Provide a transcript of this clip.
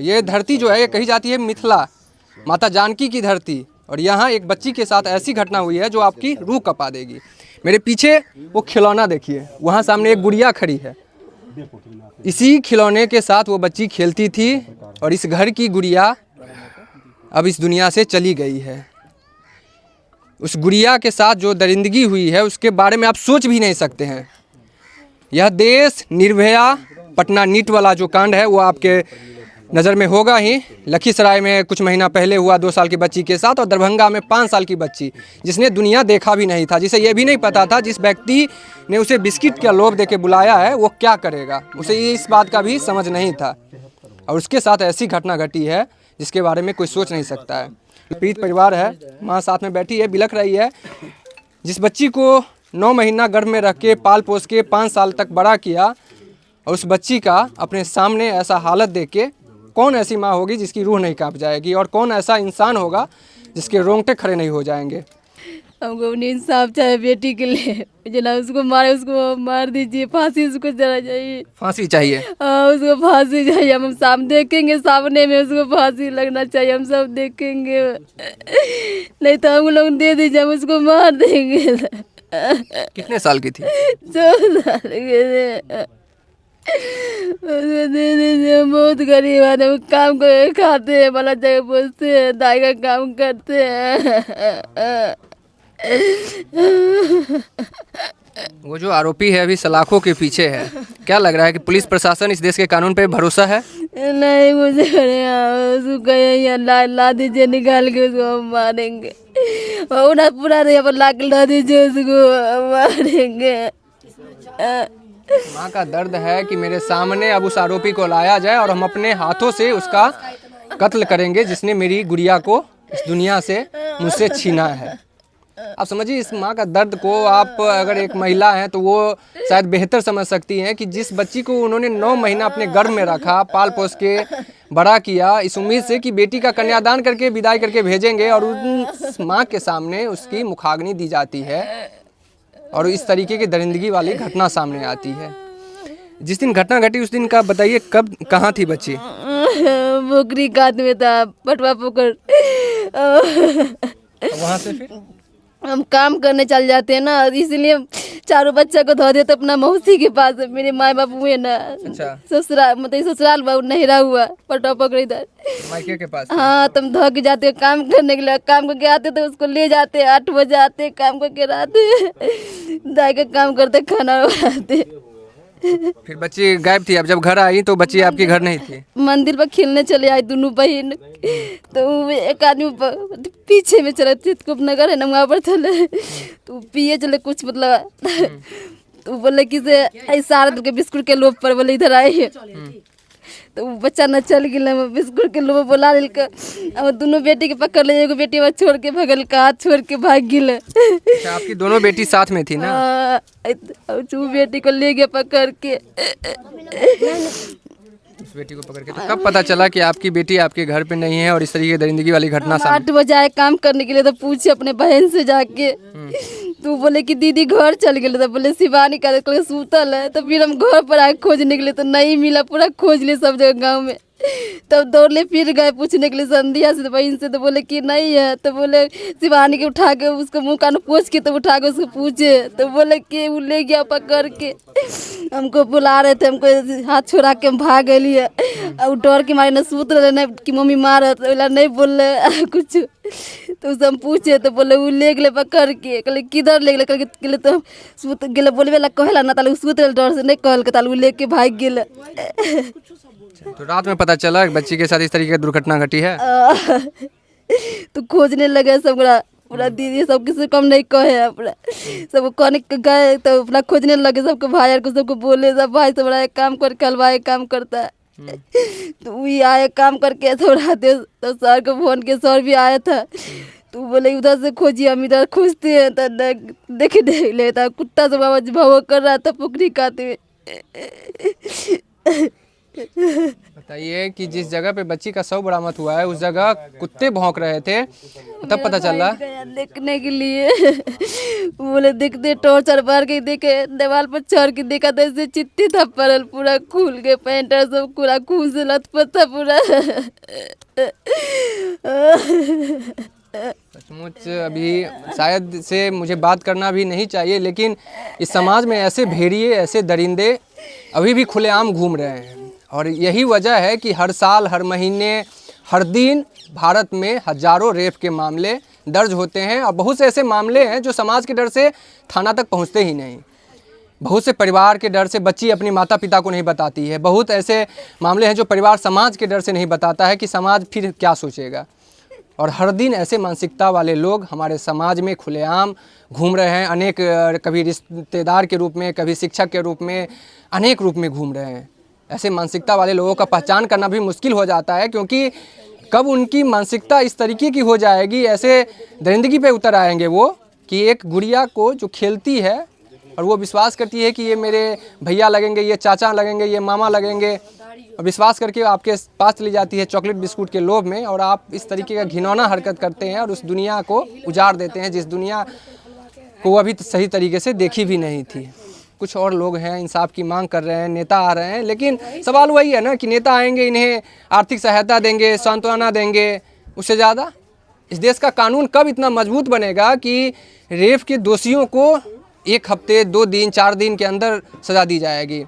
ये धरती जो है ये कही जाती है मिथिला, माता जानकी की धरती, और यहाँ एक बच्ची के साथ ऐसी घटना हुई है जो आपकी रूह कँपा देगी। मेरे पीछे वो खिलौना देखिए, वहाँ सामने एक गुड़िया खड़ी है। इसी खिलौने के साथ वो बच्ची खेलती थी और इस घर की गुड़िया अब इस दुनिया से चली गई है। उस गुड़िया के साथ जो दरिंदगी हुई है उसके बारे में आप सोच भी नहीं सकते हैं। यह देश निर्भया पटना नीट वाला जो कांड है वो आपके नज़र में होगा ही। लखीसराय में कुछ महीना पहले हुआ 2 साल की बच्ची के साथ, और दरभंगा में 5 साल की बच्ची जिसने दुनिया देखा भी नहीं था, जिसे ये भी नहीं पता था जिस व्यक्ति ने उसे बिस्किट का लोभ देके बुलाया है वो क्या करेगा, उसे इस बात का भी समझ नहीं था। और उसके साथ ऐसी घटना घटी है जिसके बारे में कोई सोच नहीं सकता है। पीड़ित परिवार है, माँ साथ में बैठी है, बिलख रही है। जिस बच्ची को 9 महीना गर्भ में रख के पाल पोस के 5 साल तक बड़ा किया, और उस बच्ची का अपने सामने ऐसा हालत देख के कौन ऐसी माँ होगी जिसकी रूह नहीं कांप जाएगी, और कौन ऐसा इंसान होगा जिसके रोंगटे खड़े नहीं हो जाएंगे। हमको इंसाफ चाहिए बेटी के लिए, जना उसको मारे उसको मार दीजिए, फांसी उसको चला चाहिए, फांसी चाहिए। उसको फांसी चाहिए। हम सामने देखेंगे, सामने में उसको फांसी लगना चाहिए, हम सब देखेंगे। नहीं तो हम लोग दे दीजिए, हम उसको मार देंगे। कितने साल की थी? 14 साल के थे। उसको दे दीजिए, हम बहुत गरीब आदमी, हम काम करके खाते हैं, भला जगह बोलते हैं, दाई का काम करते हैं। वो जो आरोपी है अभी सलाखों के पीछे है, क्या लग रहा है कि पुलिस प्रशासन इस देश के कानून पे भरोसा है? नहीं, मुझे उसको कहीं ला दीजिए, निकाल के उसको हम मारेंगे। पूरा ला के ला दीजिए, उसको मारेंगे। माँ का दर्द है कि मेरे सामने अब उस आरोपी को लाया जाए और हम अपने हाथों से उसका कत्ल करेंगे जिसने मेरी गुड़िया को इस दुनिया से मुझसे छीना है। आप समझिए इस माँ का दर्द को। आप अगर एक महिला हैं तो वो शायद बेहतर समझ सकती हैं कि जिस बच्ची को उन्होंने 9 महीना अपने गर्भ में रखा, पाल पोस के बड़ा किया, इस उम्मीद से कि बेटी का कन्यादान करके विदाई करके भेजेंगे, और उस माँ के सामने उसकी मुखाग्नि दी जाती है और इस तरीके की दरिंदगी वाली घटना सामने आती है। जिस दिन घटना घटी उस दिन का बताइए, कब कहाँ थी बच्ची? बोकरी कात में था, पटवा पोखर। वहाँ से फिर हम काम करने चल जाते हैं ना, इसलिए चारों बच्चा को धो देते अपना मौसी के पास। मेरे माँ बाप हुए ना। अच्छा। ससुराल मतलब ससुराल बहु नहीं रहा हुआ, पटवा पकड़ इधर मायके के पास। हाँ, तुम धो के जाते काम करने के लिए, काम करके आते तो उसको ले जाते, 8 बजे आते, काम करके आते, दाई का काम करते, खाना बनाते। फिर बच्ची गायब थी। अब जब घर आई तो बच्ची आपके घर नहीं थी। मंदिर पर खेलने चले आए दोनों बहन, तो एक आदमी पीछे में चले, नगर है ना, वहाँ पर चले, तो पिए चले कुछ मतलब, तो बोले कि से ऐसा के बिस्कुट के लोभ पर बोले इधर आए, तो बच्चा न चल गया, बिस्कुट के लोभ बोला अब दोनों बेटी के पकड़ ले, एगो बेटी वहाँ छोड़ के भगल का, हाथ छोड़ के भाग गए। अच्छा, आपकी दोनों बेटी साथ में थी ना? वो बेटी को ले गया पकड़ के। उस बेटी को पकड़ के। तो कब पता चला कि आपकी बेटी आपके घर पे नहीं है और इस तरीके की दरिंदगी वाली घटना सामने? 8 बजे आए काम करने के लिए, तो पूछे अपने बहन से जाके, तो बोले कि दीदी घर चल गए, तो बोले शिवानी का सूतल है। तो फिर हम घर पर आए खोजने के लिए, तो नहीं मिला, पूरा खोज लिए सब जगह गाँव में। तब दौड़ ले फिर गए पूछने के लिए संध्या से, तो बहन से, तो बोले कि नहीं है। तो बोले शिवानी के उठा के उसको मुँह कान पोछ के, तो उठा के उसको पूछे, तो बोले कि वो ले गया पकड़ के। हमको बुला रहे थे, हमको हाथ छोड़ा के हम भाग गए, और डर के मारे न सूत रहे, नहीं कि मम्मी मार, तो नहीं बोल रहे कुछ। तो उससे हम पूछे, तो बोले वो ले गए पकड़ के। कहले किधर ले गए? कहले तो सूत गए, बोलबे ला कहला ना, ताले सूत रहे, डर से नहीं कहल के, ताले वो लेके भाग गए। तो रात में पता चला बच्ची के साथ इस तरीके की दुर्घटना घटी है? तो खोजने लगे सब, पूरा दीदी सब किसी कम नहीं कहे, अपना सब कहने गए, तो अपना खोजने लगे सबको, भाई को सबको बोले, सब भाई सब बड़ा काम करके हलवाई काम करता है। तो वही आए काम करके थोड़ा देर, तो सर को फोन के, सर भी आया था, तो बोले उधर से खोजिए, हम इधर खोजते हैं। तो देख लेता कुत्ता सब आवाज भाव कर रहा था पोखरी खाते हुए। बताइए कि जिस जगह पे बच्ची का शव बरामद हुआ है उस जगह कुत्ते भौंक रहे थे, तब पता चल रहा। गया देखने के लिए, बोले देखते टॉर्चर मार के देखे, दीवार पर चढ़ के देखा तो ऐसे चिट्ठी था पड़ल, पूरा खुल के पैंट सब पूरा खून से लथपथ था पूरा। सचमुच अभी शायद से मुझे बात करना भी नहीं चाहिए, लेकिन इस समाज में ऐसे भेड़िए, ऐसे दरिंदे अभी भी खुलेआम घूम रहे हैं। और यही वजह है कि हर साल, हर महीने, हर दिन भारत में हजारों रेप के मामले दर्ज होते हैं। और बहुत से ऐसे मामले हैं जो समाज के डर से थाना तक पहुंचते ही नहीं। बहुत से परिवार के डर से बच्ची अपनी माता पिता को नहीं बताती है। बहुत ऐसे मामले हैं जो परिवार समाज के डर से नहीं बताता है कि समाज फिर क्या सोचेगा। और हर दिन ऐसे मानसिकता वाले लोग हमारे समाज में खुलेआम घूम रहे हैं। अनेक, कभी रिश्तेदार के रूप में, कभी शिक्षक के रूप में, अनेक रूप में घूम रहे हैं। ऐसे मानसिकता वाले लोगों का पहचान करना भी मुश्किल हो जाता है, क्योंकि कब उनकी मानसिकता इस तरीके की हो जाएगी, ऐसे दरिंदगी पे उतर आएंगे वो कि एक गुड़िया को जो खेलती है और वो विश्वास करती है कि ये मेरे भैया लगेंगे, ये चाचा लगेंगे, ये मामा लगेंगे, और विश्वास करके आपके पास चली जाती है चॉकलेट बिस्कुट के लोभ में, और आप इस तरीके का घिनौना हरकत करते हैं और उस दुनिया को उजाड़ देते हैं जिस दुनिया को अभी सही तरीके से देखी भी नहीं थी। कुछ और लोग हैं इंसाफ की मांग कर रहे हैं, नेता आ रहे हैं, लेकिन सवाल वही है ना कि नेता आएंगे, इन्हें आर्थिक सहायता देंगे, सांत्वना देंगे, उससे ज़्यादा इस देश का कानून कब इतना मजबूत बनेगा कि रेप के दोषियों को 1 हफ्ते, 2 दिन, 4 दिन के अंदर सज़ा दी जाएगी।